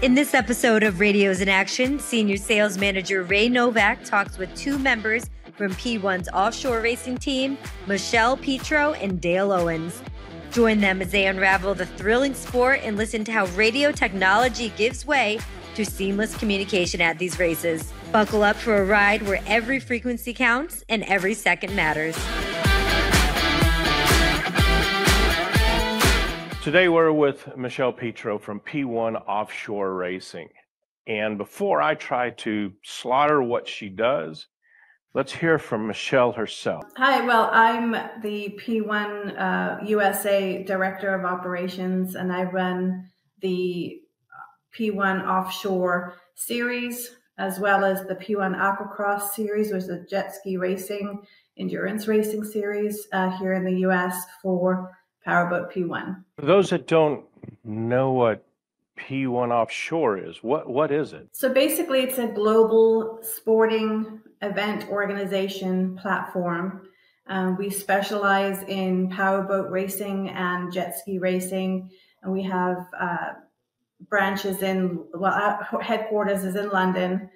In this episode of Radios in Action, Senior Sales Manager Ray Novak talks with two members from P1's offshore racing team, Micelle, Petro, and Dale Owens. Join them as they unravel the thrilling sport and listen to how radio technology gives way to seamless communication at these races. Buckle up for a ride where every frequency counts and every second matters. Today we're with Micelle Petro from P1 Offshore Racing. And before I try to slaughter what she does, let's hear from Micelle herself. Hi, well, I'm the P1 USA Director of Operations, and I run the P1 Offshore Series, as well as the P1 Aquacross Series, which is a jet ski racing, endurance racing series here in the US for Powerboat P1. For those that don't know what P1 Offshore is, what is it? So basically, it's a global sporting event organization platform. We specialize in powerboat racing and jet ski racing, and we have branches our headquarters is in London.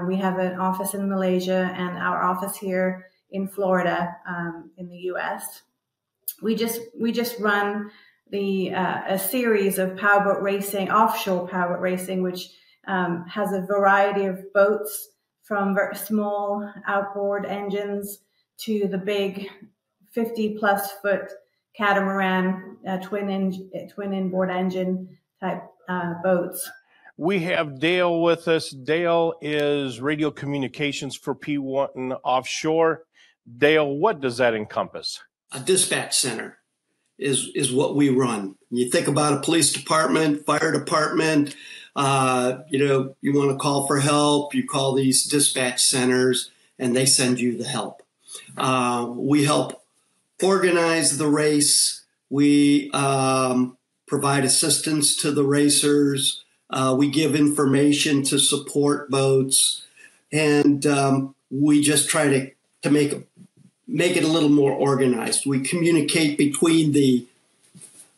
We have an office in Malaysia and our office here in Florida, in the US. We just run a series of powerboat racing, offshore powerboat racing, which has a variety of boats from very small outboard engines to the big 50-plus foot catamaran, twin inboard engine type boats. We have Dale with us. Dale is radio communications for P1 Offshore. Dale, what does that encompass? A dispatch center is what we run. You think about a police department, fire department, you want to call for help, you call these dispatch centers and they send you the help. We help organize the race. We provide assistance to the racers. We give information to support boats, and we just try to make it a little more organized. We communicate between the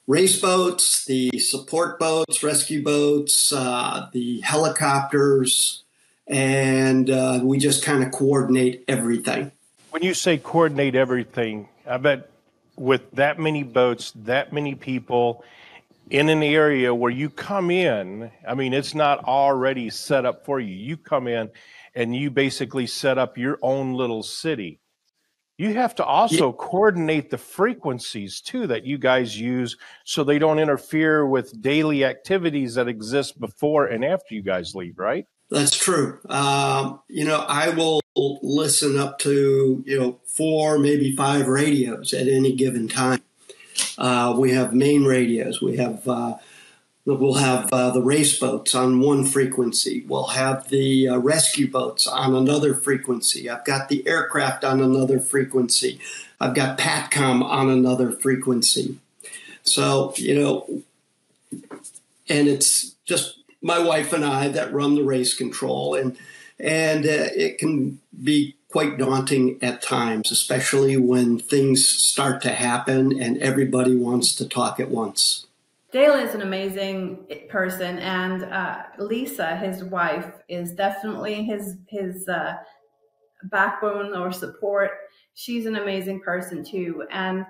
race boats, the support boats, rescue boats, the helicopters, and we just kind of coordinate everything. When you say coordinate everything, I bet with that many boats, that many people in an area where you come in, I mean, it's not already set up for you. You come in and you basically set up your own little city. You have to also coordinate the frequencies, too, that you guys use so they don't interfere with daily activities that exist before and after you guys leave, right? That's true. I will listen up to, 4, maybe 5 radios at any given time. We have main radios. We'll have the race boats on one frequency. We'll have the rescue boats on another frequency. I've got the aircraft on another frequency. I've got PATCOM on another frequency. So, and it's just my wife and I that run the race control, and it can be quite daunting at times, especially when things start to happen and everybody wants to talk at once. Dale is an amazing person, and Lisa, his wife, is definitely his backbone or support. She's an amazing person too, and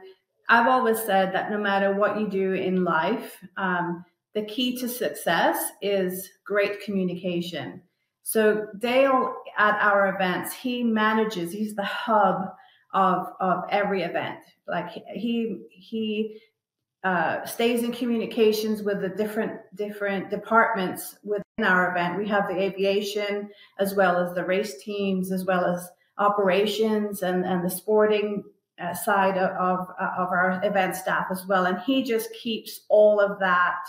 I've always said that no matter what you do in life, the key to success is great communication. So Dale, at our events, he's the hub of every event. Like he stays in communications with the different departments within our event. We have the aviation, as well as the race teams, as well as operations and the sporting side of our event staff as well. And he just keeps all of that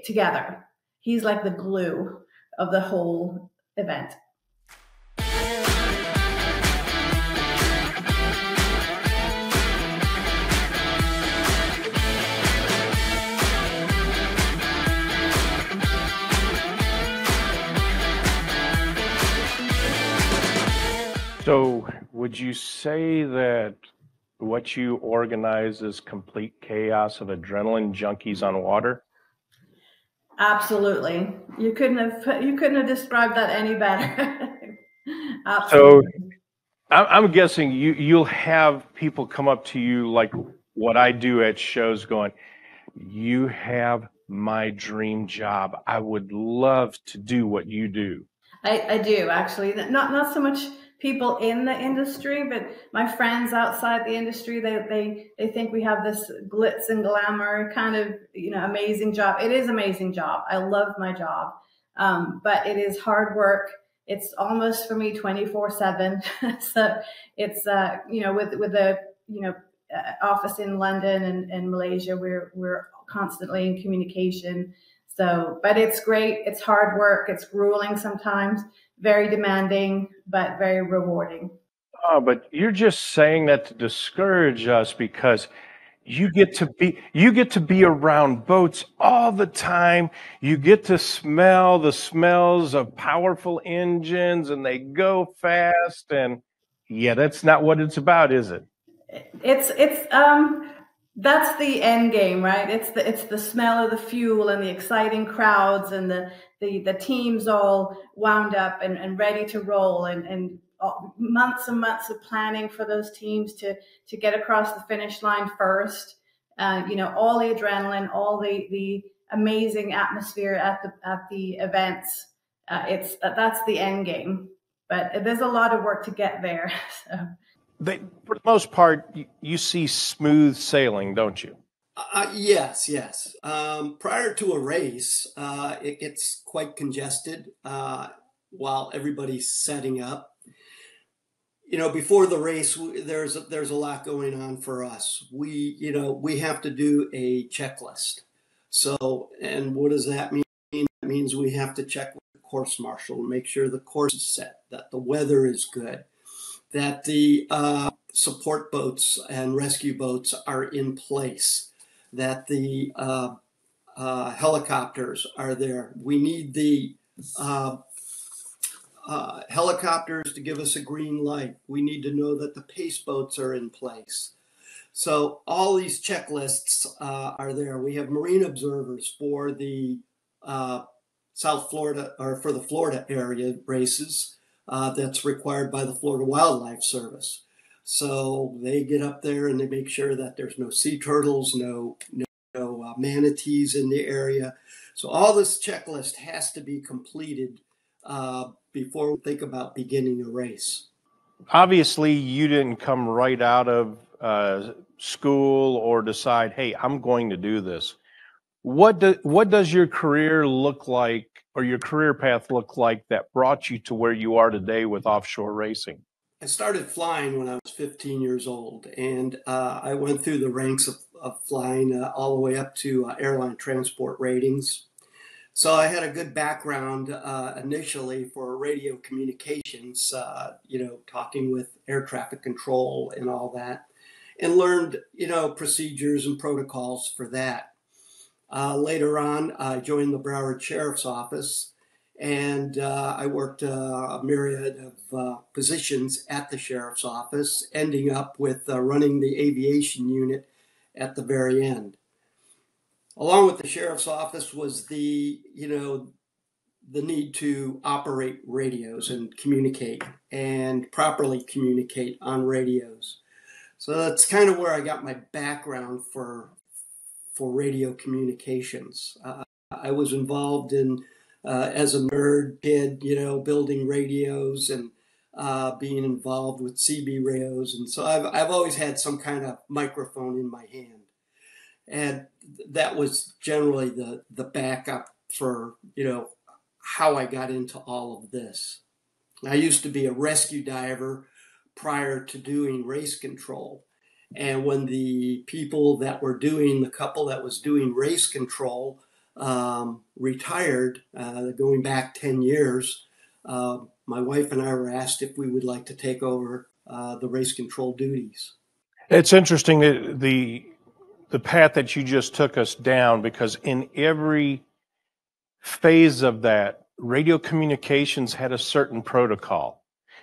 together. He's like the glue of the whole event. So would you say that what you organize is complete chaos of adrenaline junkies on water? Absolutely. You couldn't have described that any better. So Absolutely. I'm guessing you'll have people come up to you like what I do at shows going, you have my dream job. I would love to do what you do. I do actually. Not so much people in the industry, but my friends outside the industry. They think we have this glitz and glamour kind of amazing job. It is amazing job. I love my job, but it is hard work. It's almost for me 24/7. So it's with the office in London and Malaysia, we're constantly in communication. So, but it's great. It's hard work. It's grueling sometimes, very demanding, but very rewarding. Oh, but you're just saying that to discourage us because you get to be around boats all the time. You get to smell the smells of powerful engines and they go fast, and yeah, that's not what it's about, is it? It's that's the end game, right? It's the smell of the fuel and the exciting crowds and the teams all wound up and ready to roll and months and months of planning for those teams to get across the finish line first. All the adrenaline, all the amazing atmosphere at the events. That's the end game, but there's a lot of work to get there. So. For the most part, you see smooth sailing, don't you? Yes, yes. Prior to a race, it gets quite congested while everybody's setting up. Before the race, there's a lot going on for us. We have to do a checklist. So, and what does that mean? It means we have to check with the course marshal, make sure the course is set, that the weather is good, that the support boats and rescue boats are in place, that the helicopters are there. We need the helicopters to give us a green light. We need to know that the pace boats are in place. So all these checklists are there. We have marine observers for the South Florida or for the Florida area races. That's required by the Florida Wildlife Service. So they get up there and they make sure that there's no sea turtles, no manatees in the area. So all this checklist has to be completed before we think about beginning a race. Obviously, you didn't come right out of school or decide, hey, I'm going to do this. What does your career look like, or your career path look like, that brought you to where you are today with offshore racing? I started flying when I was 15 years old, and I went through the ranks of flying all the way up to airline transport ratings. So I had a good background initially for radio communications, talking with air traffic control and all that, and learned, procedures and protocols for that. Later on, I joined the Broward Sheriff's Office, and I worked a myriad of positions at the Sheriff's Office, ending up with running the aviation unit at the very end. Along with the Sheriff's Office was the need to operate radios and communicate and properly communicate on radios. So that's kind of where I got my background for radio communications. I was involved in, as a nerd kid, building radios and being involved with CB radios. And so I've always had some kind of microphone in my hand. And that was generally the backup for, how I got into all of this. I used to be a rescue diver prior to doing race control. And when the couple that was doing race control retired, going back 10 years, my wife and I were asked if we would like to take over the race control duties. It's interesting that the path that you just took us down, because in every phase of that, radio communications had a certain protocol.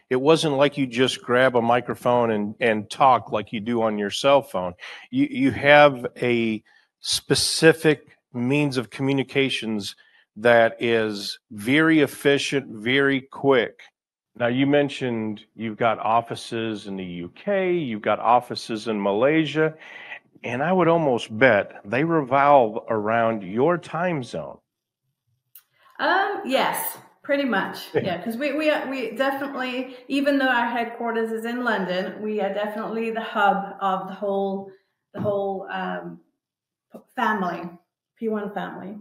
It wasn't like you just grab a microphone and talk like you do on your cell phone. You have a specific means of communications that is very efficient, very quick. Now, you mentioned you've got offices in the UK, you've got offices in Malaysia, and I would almost bet they revolve around your time zone. Yes, pretty much. Yeah, because we definitely, even though our headquarters is in London, we are definitely the hub of the whole family, P1 family.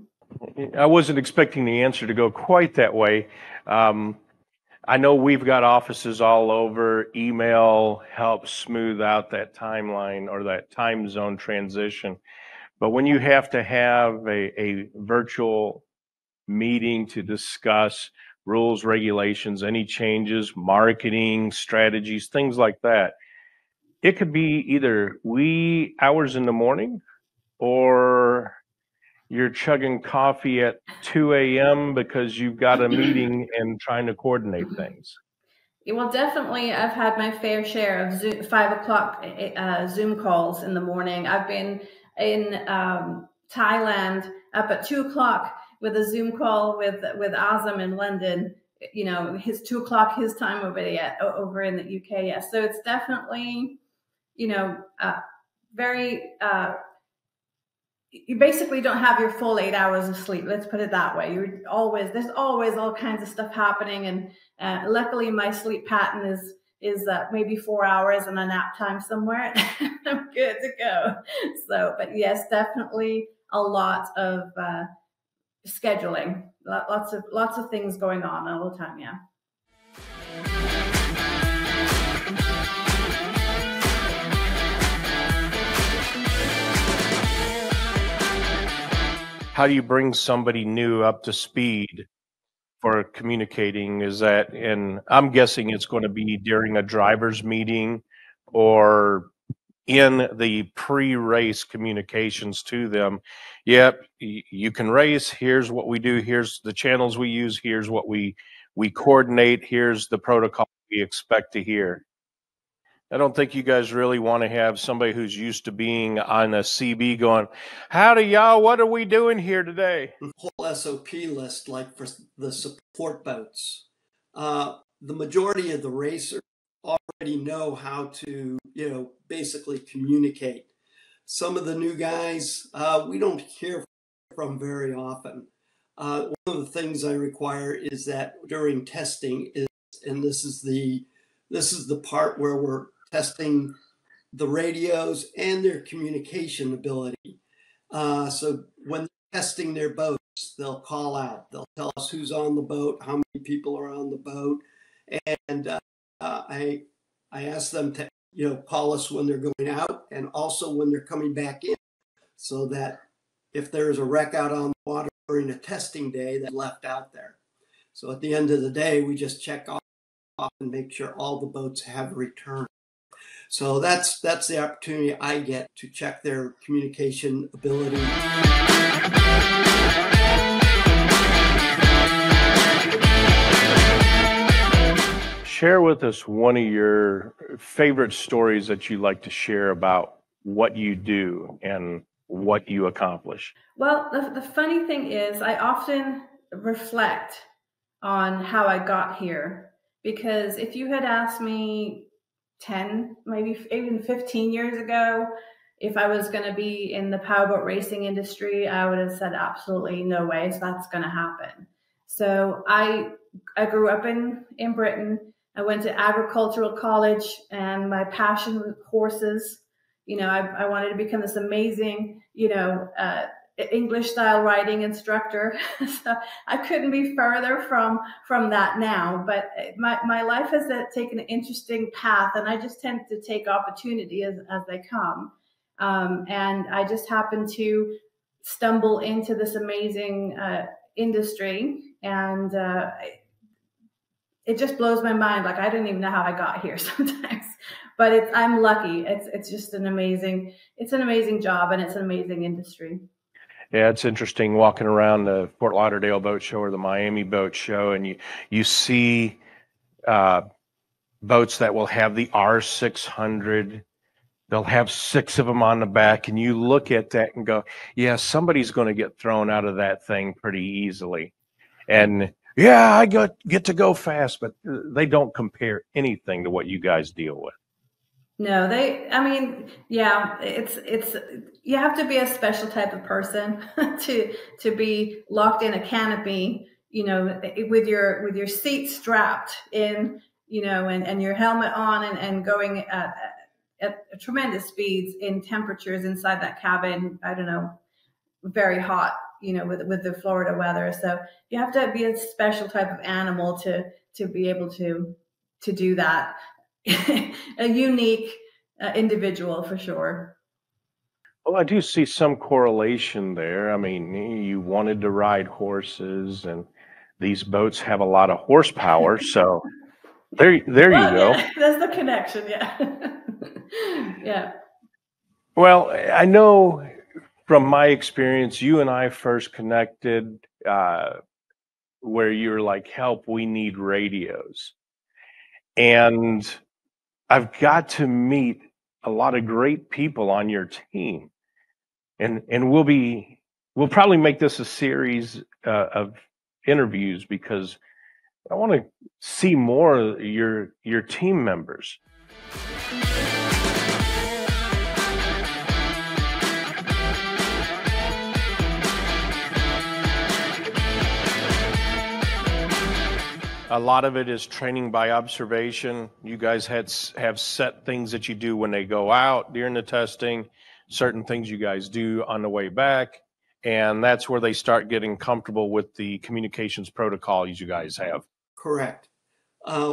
I wasn't expecting the answer to go quite that way. I know we've got offices all over. Email helps smooth out that timeline or that time zone transition. But when you have to have a virtual meeting to discuss rules, regulations, any changes, marketing strategies, things like that, it could be either wee hours in the morning or you're chugging coffee at 2 a.m. because you've got a meeting and trying to coordinate things. Well, definitely, I've had my fair share of Zoom, 5 o'clock Zoom calls in the morning. I've been in Thailand up at 2 o'clock with a Zoom call with Azam in London. You know, his 2 o'clock his time over in the UK. Yes, so it's definitely, you know, very. You basically don't have your full 8 hours of sleep. Let's put it that way. There's always all kinds of stuff happening, and luckily my sleep pattern is maybe 4 hours and a nap time somewhere. I'm good to go. So, but yes, definitely a lot of scheduling, lots of things going on all the time. Yeah. How do you bring somebody new up to speed for communicating? Is that, and I'm guessing it's going to be during a driver's meeting or in the pre-race communications to them. Yep, you can race. Here's what we do. Here's the channels we use. Here's what we coordinate. Here's the protocol we expect to hear. I don't think you guys really want to have somebody who's used to being on a CB going, howdy y'all, what are we doing here today? Whole SOP list, like for the support boats. The majority of the racers already know how to, basically communicate. Some of the new guys, we don't hear from very often. One of the things I require is that during testing and this is the part where we're testing the radios and their communication ability. So when they're testing their boats, they'll call out. They'll tell us who's on the boat, how many people are on the boat, and I ask them to call us when they're going out and also when they're coming back in, so that if there's a wreck out on the water during a testing day, that's left out there. So at the end of the day, we just check off and make sure all the boats have returned. So that's the opportunity I get to check their communication ability. Share with us one of your favorite stories that you like to share about what you do and what you accomplish. Well, the funny thing is I often reflect on how I got here, because if you had asked me 10, maybe even 15 years ago, if I was going to be in the powerboat racing industry, I would have said absolutely no way. So that's going to happen. So I grew up in Britain. I went to agricultural college, and my passion was horses. I wanted to become this amazing, English style riding instructor. So I couldn't be further from that now, but my life has taken an interesting path, and I just tend to take opportunity as they come. And I just happened to stumble into this amazing industry, and it just blows my mind. Like, I don't even know how I got here sometimes, but I'm lucky. It's just an amazing job, and it's an amazing industry. Yeah, it's interesting walking around the Fort Lauderdale Boat Show or the Miami Boat Show, and you see boats that will have the R600 they'll have 6 of them on the back, and you look at that and go, yeah, somebody's going to get thrown out of that thing pretty easily. And yeah, I get to go fast, but they don't compare anything to what you guys deal with. No, I mean, yeah, it's, you have to be a special type of person to be locked in a canopy, you know, with your seat strapped in, you know, and your helmet on and going at tremendous speeds in temperatures inside that cabin. I don't know, very hot, you know, with the Florida weather. So you have to be a special type of animal to be able to do that. A unique individual for sure. Well, I do see some correlation there. I mean, you wanted to ride horses, and these boats have a lot of horsepower. So there you go. Yeah, that's the connection. Yeah. Yeah. Well, I know from my experience, you and I first connected where you were like, help, we need radios. And I've got to meet a lot of great people on your team. And we'll probably make this a series of interviews, because I want to see more of your team members. A lot of it is training by observation. You guys have set things that you do when they go out during the testing, certain things you guys do on the way back, and that's where they start getting comfortable with the communications protocols you guys have. Correct.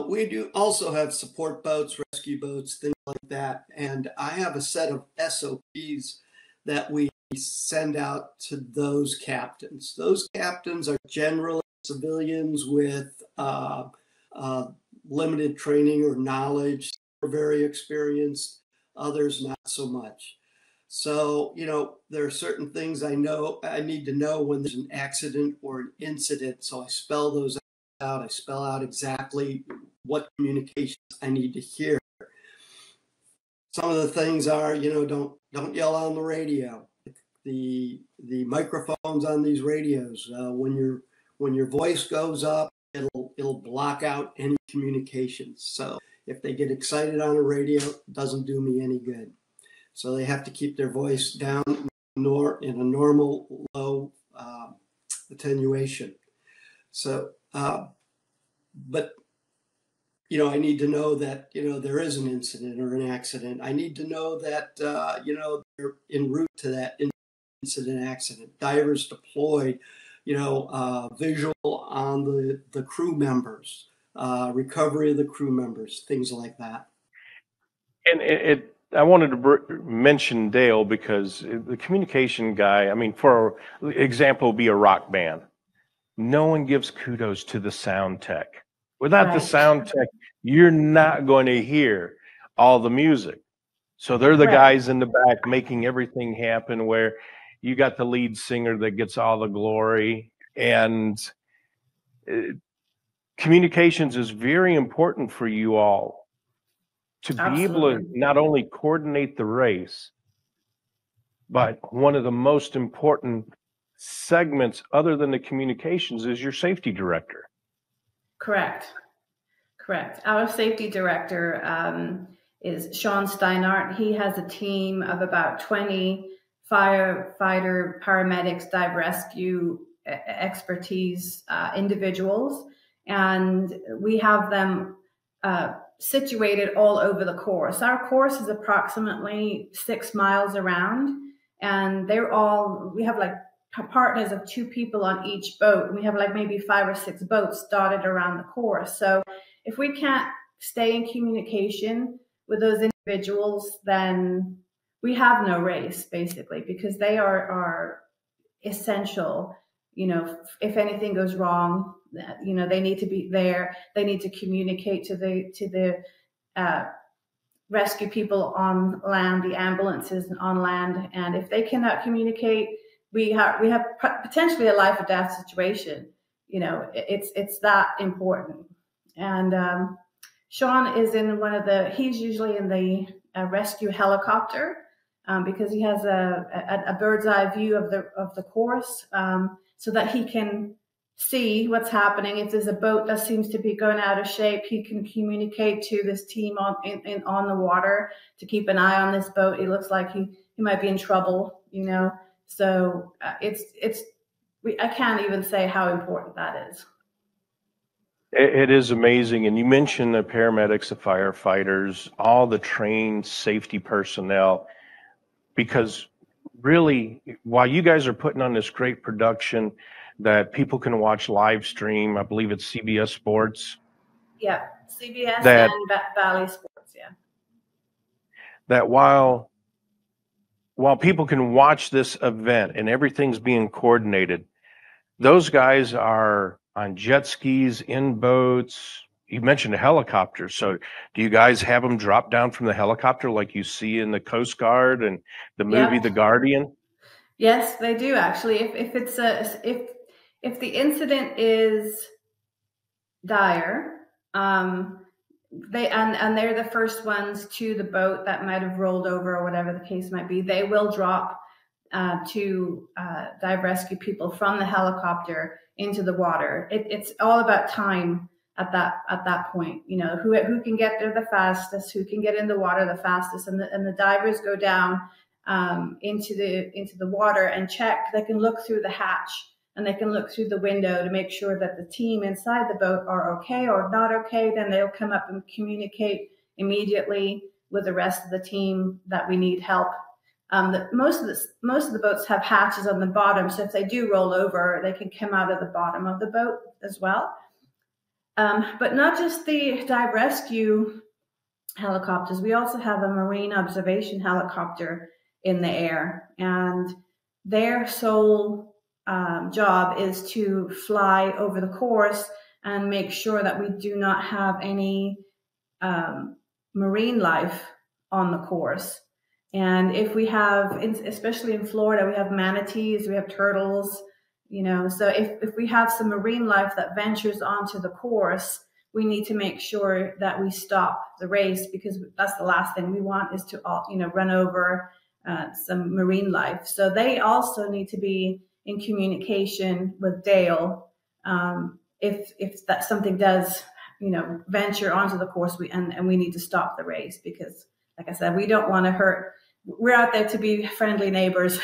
We do also have support boats, rescue boats, things like that. And I have a set of SOPs that we send out to those captains. Those captains are generally civilians with limited training or knowledge. Some are very experienced, others not so much. So, you know, there are certain things I need to know when there's an accident or an incident. So I spell those out. I spell out exactly what communications I need to hear. Some of the things are, you know, don't yell on the radio. The microphones on these radios, when your voice goes up, it'll block out any communications. So if they get excited on a radio, it doesn't do me any good. So they have to keep their voice down in a normal low attenuation. So, but, you know, I need to know that, you know, there is an incident or an accident. I need to know that, you know, they're en route to that incident accident. Divers deployed, you know, visual on the crew members, recovery of the crew members, things like that. And I wanted to mention Dale, because the communication guy, I mean, for example, be a rock band. No one gives kudos to the sound tech. Without the sound tech, you're not going to hear all the music. So they're the guys in the back making everything happen, where you got the lead singer that gets all the glory. And communications is very important for you all to be able to not only coordinate the race, but one of the most important segments other than the communications is your safety director. Correct. Our safety director is Sean Steinart. He has a team of about 20 firefighter, paramedics, dive rescue expertise individuals, and we have them situated all over the course. Our course is approximately 6 miles around, and we have like partners of 2 people on each boat. We have like maybe 5 or 6 boats dotted around the course. So if we can't stay in communication with those individuals, then we have no race, basically, because they are essential. You know, if anything goes wrong, you know, they need to be there. They need to communicate to the rescue people on land, the ambulances on land. And if they cannot communicate, we have potentially a life or death situation. You know, it's that important. And Sean is in he's usually in rescue helicopter because he has a bird's eye view of the course, so that he can see what's happening. If there's a boat that seems to be going out of shape, he can communicate to this team on the water to keep an eye on this boat. It looks like he might be in trouble, you know. So I can't even say how important that is. It is amazing. And you mentioned the paramedics, the firefighters, all the trained safety personnel, because really, while you guys are putting on this great production that people can watch live stream, I believe it's CBS Sports. Yeah, CBS and Valley Sports, yeah. That while people can watch this event and everything's being coordinated, those guys are on jet skis, in boats. You mentioned a helicopter. So do you guys have them drop down from the helicopter like you see in the Coast Guard and the movie The Guardian? Yes, they do actually. If the incident is dire, they're the first ones to the boat that might have rolled over or whatever the case might be. They will drop to dive rescue people from the helicopter into the water. It's all about time at that point. You know, who can get there the fastest, who can get in the water the fastest, and the divers go down into the water and check. They can look through the hatch and they can look through the window to make sure that the team inside the boat are okay or not okay. Then they'll come up and communicate immediately with the rest of the team that we need help. Most of the boats have hatches on the bottom, so if they do roll over, they can come out of the bottom of the boat as well. But not just the dive rescue helicopters, we also have a marine observation helicopter in the air, and their sole job is to fly over the course and make sure that we do not have any marine life on the course. And if we have, especially in Florida, we have manatees, we have turtles, you know, so if we have some marine life that ventures onto the course, we need to make sure that we stop the race, because that's the last thing we want, is to, run over some marine life. So they also need to be in communication with Dale if that something does, venture onto the course, and we need to stop the race, because, like I said, we don't want to hurt. We're out there to be friendly neighbors.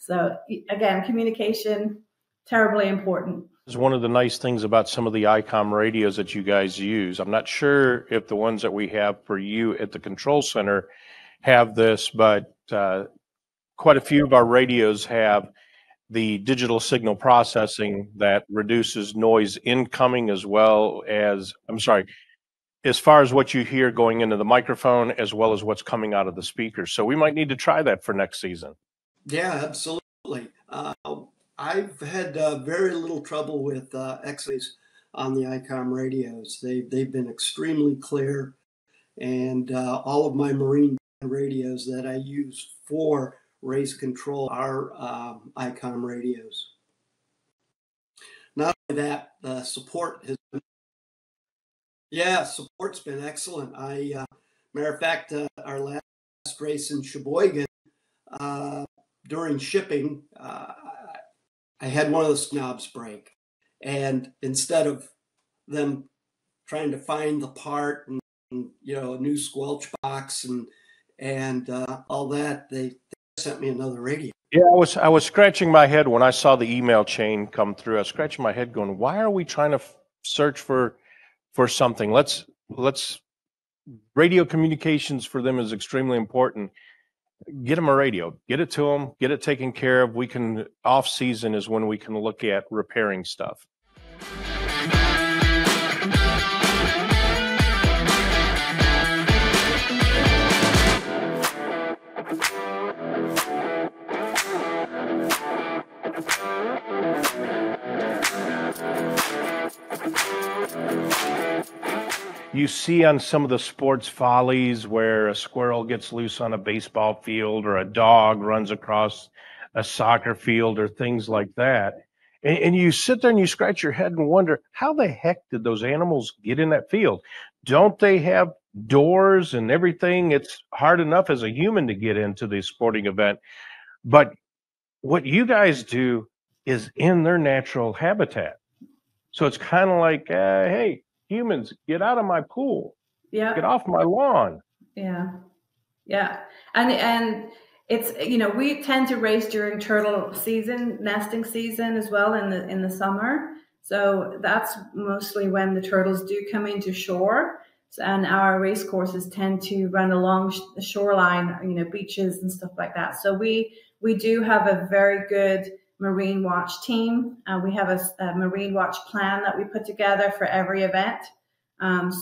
so again, communication, terribly important. It's one of the nice things about some of the Icom radios that you guys use. I'm not sure if the ones that we have for you at the control center have this, but quite a few of our radios have the digital signal processing that reduces noise incoming as well as, as far as what you hear going into the microphone, as well as what's coming out of the speakers. So we might need to try that for next season. Yeah, absolutely. I've had very little trouble with X-rays on the Icom radios. They've been extremely clear, and all of my marine radios that I use for race control are Icom radios. Not only that, the support has been, support's been excellent. Matter of fact, our last race in Sheboygan, during shipping, I had one of the knobs break, and instead of them trying to find the part and a new squelch box and all that, they sent me another radio. Yeah, I was scratching my head when I saw the email chain come through. I was scratching my head going, why are we trying to search for something? Let's radio communications for them is extremely important. Get them a radio, get it to them, get it taken care of. We can, off season is when we can look at repairing stuff. You see on some of the sports follies where a squirrel gets loose on a baseball field, or a dog runs across a soccer field, or things like that. And you sit there and you scratch your head and wonder, how the heck did those animals get in that field? Don't they have doors and everything. It's hard enough as a human to get into the sporting event. But what you guys do is in their natural habitat. So it's kind of like, hey, humans, get out of my pool. Yeah. Get off my lawn. Yeah. Yeah. And it's, you know, we tend to race during turtle season, nesting season as well in the summer. So that's mostly when the turtles do come into shore. And our race courses tend to run along the shoreline, you know, beaches and stuff like that. So we do have a very good marine watch team. We have a marine watch plan that we put together for every event,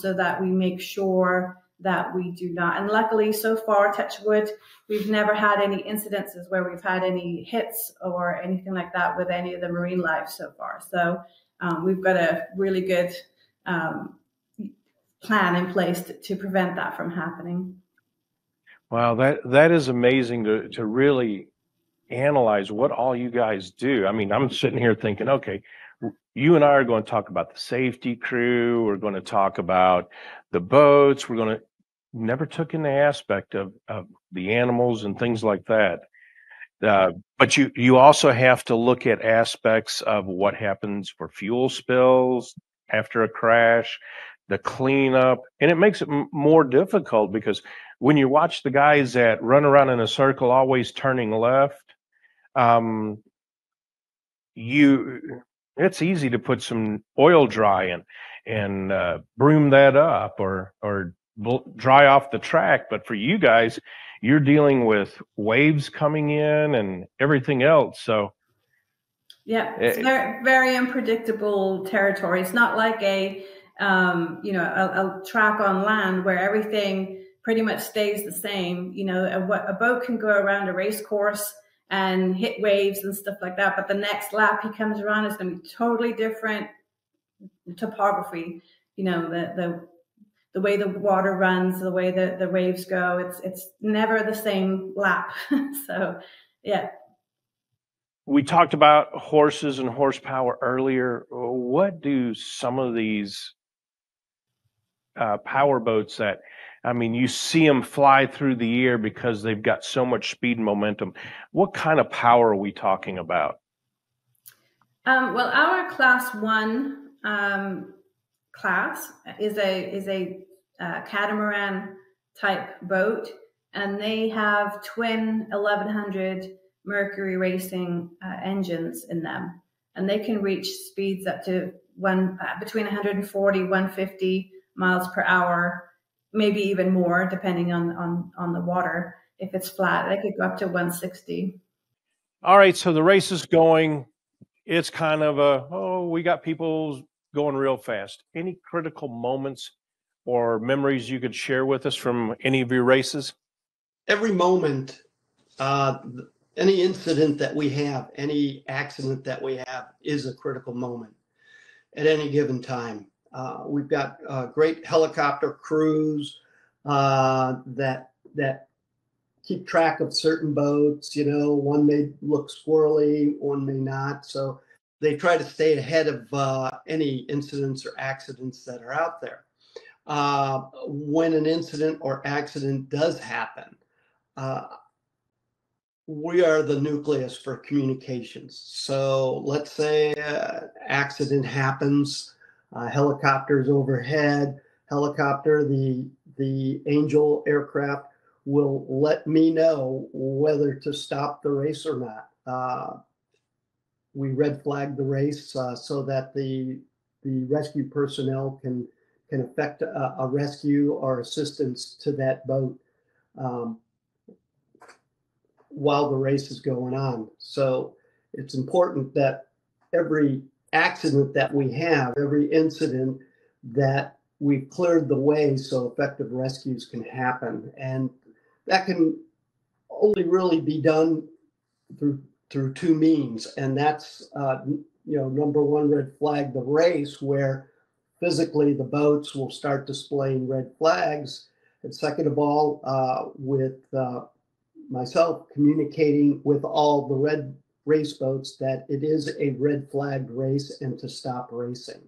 so that we make sure that we do not. And luckily, so far, touch wood, we've never had any incidences where we've had any hits or anything like that with any of the marine life so far. So we've got a really good plan in place to prevent that from happening. Wow, that is amazing to really analyze what all you guys do. I mean, I'm sitting here thinking, okay, you and I are going to talk about the safety crew. We're going to talk about the boats. We're going to never took in the aspect of the animals and things like that. But you also have to look at aspects of what happens for fuel spills after a crash, the cleanup, and it makes it more difficult because when you watch the guys that run around in a circle, always turning left, it's easy to put some oil dry and broom that up or dry off the track. But for you guys, you're dealing with waves coming in and everything else. So yeah, it's very, very unpredictable territory. It's not like a track on land where everything pretty much stays the same. You know, a boat can go around a race course and hit waves and stuff like that, but the next lap he comes around is going to be totally different topography. You know, the way the water runs, the way the waves go, it's never the same lap. So, yeah. We talked about horses and horsepower earlier. What do some of these power boats that, I mean, you see them fly through the air because they've got so much speed and momentum. What kind of power are we talking about? Well, our class 1 class is a catamaran type boat, and they have twin 1100 Mercury Racing engines in them, and they can reach speeds up to between 140 150 miles per hour, maybe even more depending on the water. If it's flat, they could go up to 160. All right, so the race is going. It's kind of we got people going real fast. Any critical moments or memories you could share with us from any of your races? Every moment, any incident that we have, any accident that we have is a critical moment at any given time. We've got great helicopter crews that keep track of certain boats. You know, one may look squirrely, one may not. So they try to stay ahead of any incidents or accidents that are out there. When an incident or accident does happen, we are the nucleus for communications. So let's say an accident happens, helicopters overhead, the Angel aircraft will let me know whether to stop the race or not. We red flag the race so that the rescue personnel can effect a rescue or assistance to that boat while the race is going on. So it's important that every accident that we have, every incident, that we've cleared the way so effective rescues can happen. And that can only really be done through two means. And that's, number one, red flag the race, where physically the boats will start displaying red flags. And second of all, with myself communicating with all the red race boats that it is a red flagged race and to stop racing.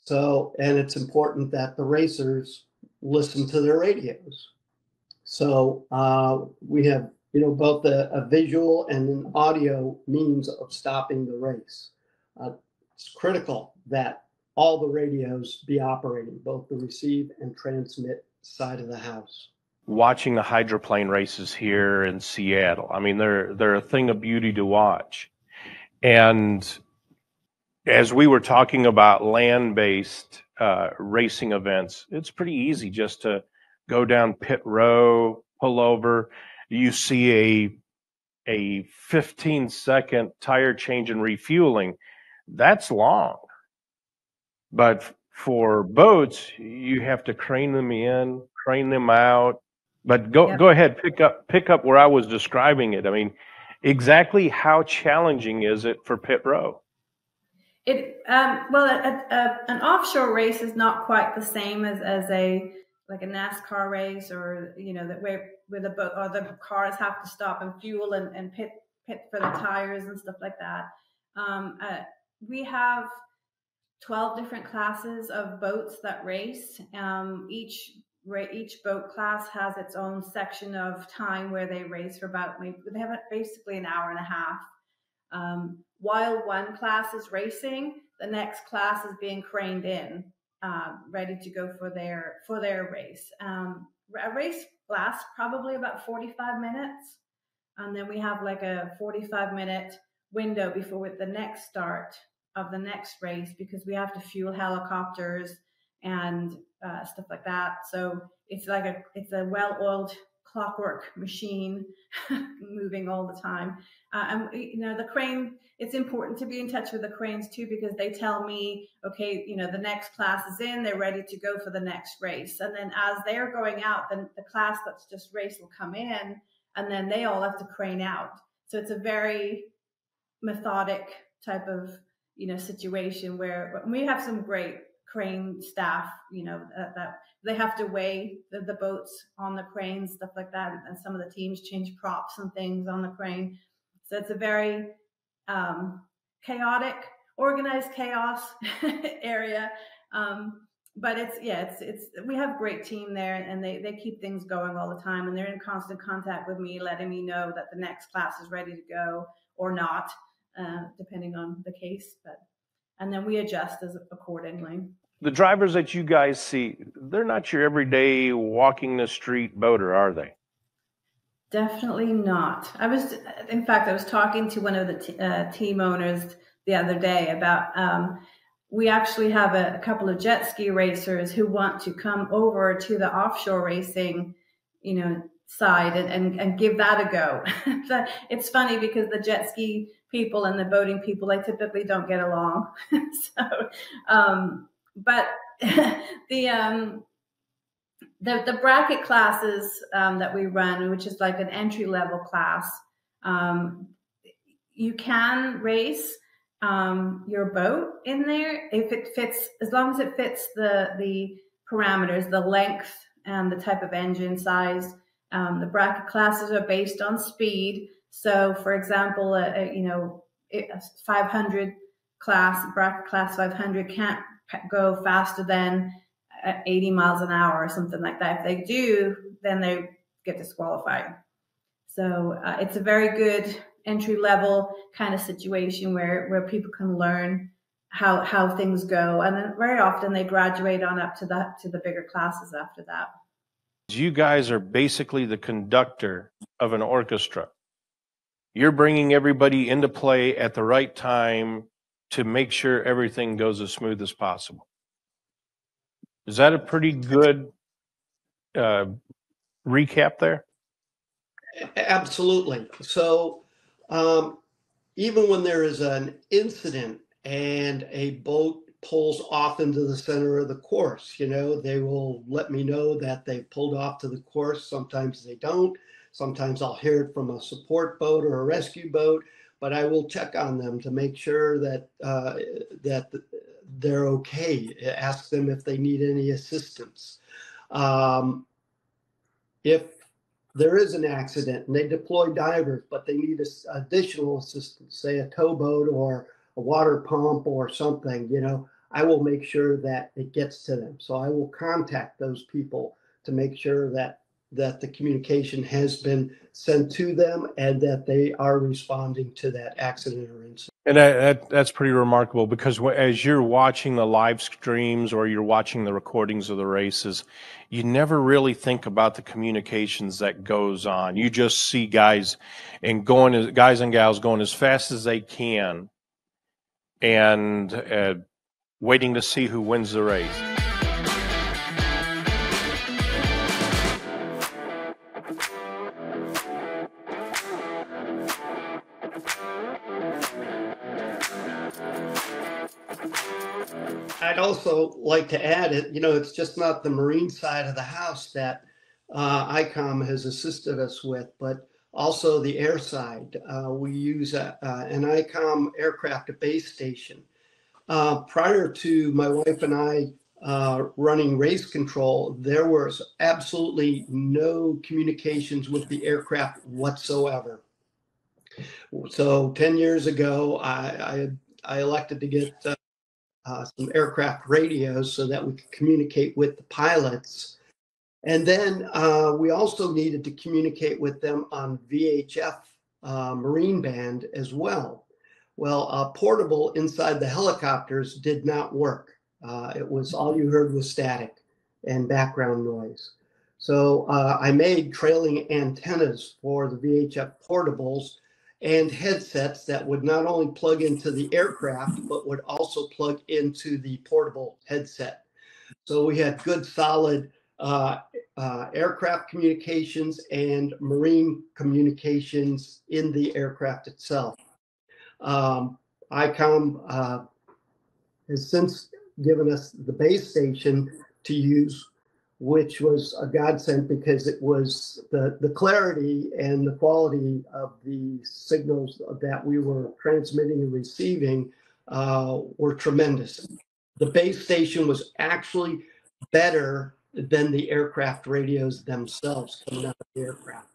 So, and it's important that the racers listen to their radios. So we have, both a visual and an audio means of stopping the race. It's critical that all the radios be operating, both the receive and transmit side of the house. Watching the hydroplane races here in Seattle, I mean, they're a thing of beauty to watch. And as we were talking about land-based racing events, it's pretty easy just to go down pit row, pull over. You see a 15-second tire change and refueling. That's long. But for boats, you have to crane them in, crane them out. But go ahead, pick up where I was describing it. I mean, exactly how challenging is it for pit row? An offshore race is not quite the same as a NASCAR race, or that where the boat or the cars have to stop and fuel and pit for the tires and stuff like that. We have 12 different classes of boats that race. Each boat class has its own section of time where they race for they have basically an hour and a half. While one class is racing, the next class is being craned in, ready to go for their race. A race lasts probably about 45 minutes, and then we have like a 45-minute window before the next start of the next race, because we have to fuel helicopters and stuff like that. So it's a well-oiled clockwork machine moving all the time. And the crane, it's important to be in touch with the cranes too, because they tell me, okay, the next class is in, they're ready to go for the next race. And then as they're going out, then the class that's just raced will come in, and then they all have to crane out. So it's a very methodic type of situation where we have some great crane staff, that they have to weigh the boats on the crane, stuff like that. And some of the teams change props and things on the crane. So it's a very chaotic, organized chaos area. But it's we have a great team there, and they keep things going all the time, and they're in constant contact with me, letting me know that the next class is ready to go or not, depending on the case. And then we adjust accordingly. The drivers that you guys see, they're not your everyday walking the street boater, are they? Definitely not. I was talking to one of the team owners the other day about, we actually have a couple of jet ski racers who want to come over to the offshore racing, side and give that a go. It's funny because the jet ski people and the boating people, they typically don't get along. But the bracket classes that we run, which is like an entry level class, you can race your boat in there if it fits, as long as it fits the parameters, the length and the type of engine size. The bracket classes are based on speed. So, for example, a 500 class, bracket class 500 can't go faster than 80 miles an hour or something like that. If they do, then they get disqualified. So it's a very good entry level kind of situation where people can learn how things go, and then very often they graduate on up to the bigger classes after that. You guys are basically the conductor of an orchestra. You're bringing everybody into play at the right time to make sure everything goes as smooth as possible. Is that a pretty good recap there? Absolutely. So even when there is an incident and a boat pulls off into the center of the course, they will let me know that they pulled off to the course. Sometimes they don't. Sometimes I'll hear it from a support boat or a rescue boat, but I will check on them to make sure that that they're okay. Ask them if they need any assistance. If there is an accident and they deploy divers, but they need additional assistance, say a towboat or a water pump or something, I will make sure that it gets to them. So I will contact those people to make sure that the communication has been sent to them and that they are responding to that accident or incident. And that's pretty remarkable, because as you're watching the live streams or you're watching the recordings of the races, you never really think about the communications that goes on. You just see guys and gals going as fast as they can and waiting to see who wins the race. I'd also like to add it, it's just not the marine side of the house that Icom has assisted us with, but also the air side. We use an Icom aircraft at base station. Prior to my wife and I running race control, there was absolutely no communications with the aircraft whatsoever. So 10 years ago, I elected to get some aircraft radios so that we could communicate with the pilots. And then we also needed to communicate with them on VHF marine band as well. Well, portable inside the helicopters did not work. It was all you heard was static and background noise. So I made trailing antennas for the VHF portables and headsets that would not only plug into the aircraft, but would also plug into the portable headset. So we had good, solid aircraft communications and marine communications in the aircraft itself. Icom has since given us the base station to use, which was a godsend because it was the clarity and the quality of the signals that we were transmitting and receiving were tremendous. The base station was actually better than the aircraft radios themselves coming out of the aircraft.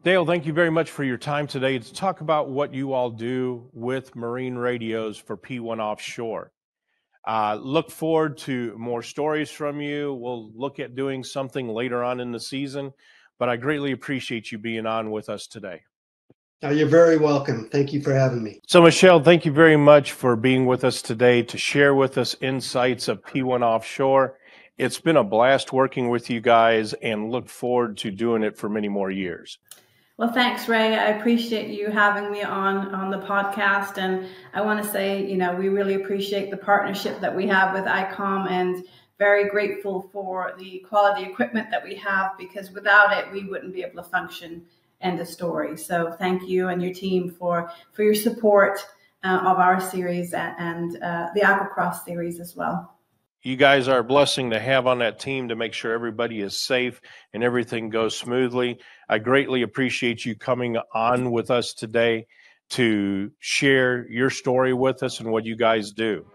Dale, thank you very much for your time today to talk about what you all do with marine radios for P1 Offshore. Look forward to more stories from you. We'll look at doing something later on in the season, but I greatly appreciate you being on with us today. You're very welcome. Thank you for having me. So, Micelle, thank you very much for being with us today to share with us insights of P1 Offshore. It's been a blast working with you guys, and look forward to doing it for many more years. Well, thanks, Ray. I appreciate you having me on the podcast. And I want to say, we really appreciate the partnership that we have with Icom, and very grateful for the quality equipment that we have, because without it, we wouldn't be able to function. End of story. So thank you and your team for your support of our series and the Aquacross series as well. You guys are a blessing to have on that team to make sure everybody is safe and everything goes smoothly. I greatly appreciate you coming on with us today to share your story with us and what you guys do.